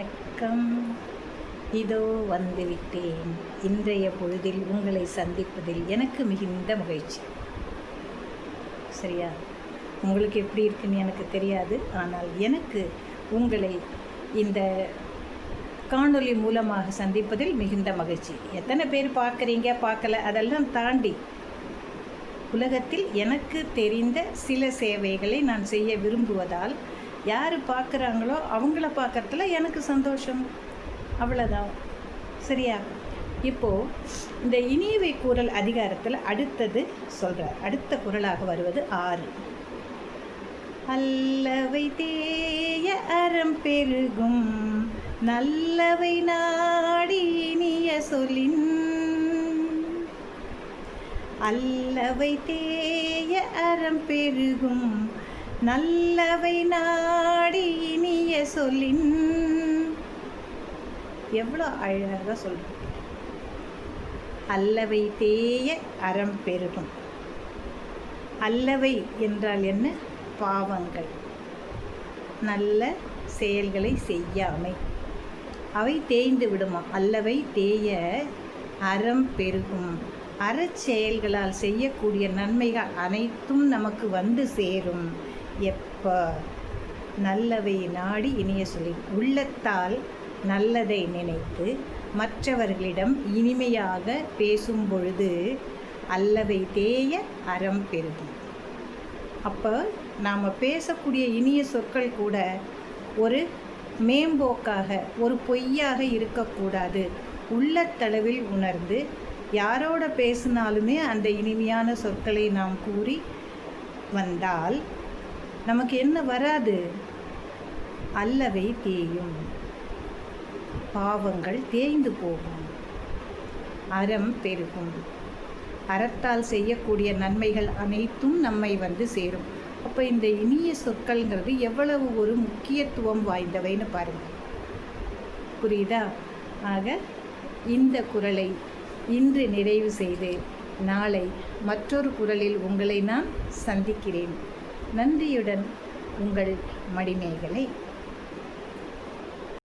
வணக்கம். இதோ வந்துவிட்டேன். இன்றைய பொழுதில் உங்களை சந்திப்பதில் எனக்கு மிகுந்த மகிழ்ச்சி. சரியா? உங்களுக்கு எப்படி இருக்குன்னு எனக்கு தெரியாது. ஆனால் எனக்கு உங்களை இந்த காணொளி மூலமாக சந்திப்பதில் மிகுந்த மகிழ்ச்சி. எத்தனை பேர் பார்க்குறீங்க பார்க்கல அதெல்லாம் தாண்டி உலகத்தில் எனக்கு தெரிந்த சில சேவைகளை நான் செய்ய விரும்புவதால் யார் பார்க்குறாங்களோ அவங்கள பார்க்குறதுல எனக்கு சந்தோஷம். அவ்வளோதான். சரியா? இப்போது இந்த இனியவை கூறல் அதிகாரத்தில் அடுத்தது சொல்கிறார். அடுத்த குறளாக வருவது 6. அல்லவை தேய அறம் பெருகும் நல்லவை நாடி இனிய சொல்லின். அல்லவை தேய அறம் பெருகும் நல்லவை நாடி இனிய சொல்லின். எவ்வளோ அழகாக சொல்கிறோம். அல்லவை தேய அறம் பெருகும். அல்லவை என்றால் என்ன? பாவங்கள், நல்ல செயல்களை செய்யாமை, அவை தேய்ந்து விடுமா. அல்லவை தேய அறம் பெருகும். அறச்செயல்களால் செய்யக்கூடிய நன்மைகள் அனைத்தும் நமக்கு வந்து சேரும். எப்போ? நல்லவை நாடி இனிய சொல்லி. உள்ளத்தால் நல்லதை நினைத்து மற்றவர்களிடம் இனிமையாக பேசும் பொழுது அல்லவை தேய அறம் பெருகும். அப்போ நாம் பேசக்கூடிய இனிய சொற்கள் கூட ஒரு மேம்போக்காக, ஒரு பொய்யாக இருக்கக்கூடாது. உள்ளத்தளவில் உணர்ந்து யாரோட பேசினாலுமே அந்த இனிமையான சொற்களை நாம் கூறி வந்தால் நமக்கு என்ன வராது? அல்லவை தேயும், பாவங்கள் தேய்ந்து போகும், அறம் பெருகும். அறத்தால் செய்யக்கூடிய நன்மைகள் அனைத்தும் நம்மை வந்து சேரும். அப்போ இந்த இனிய சொற்கள்ங்கிறது எவ்வளவு ஒரு முக்கியத்துவம் வாய்ந்தவைன்னு பாருங்கள். புரியுதா? ஆக இந்த குறளை இன்று நிறைவு செய்து நாளை மற்றொரு குறளில் உங்களை நான் சந்திக்கிறேன். நன்றியுடன் உங்கள் மணிமேகலை.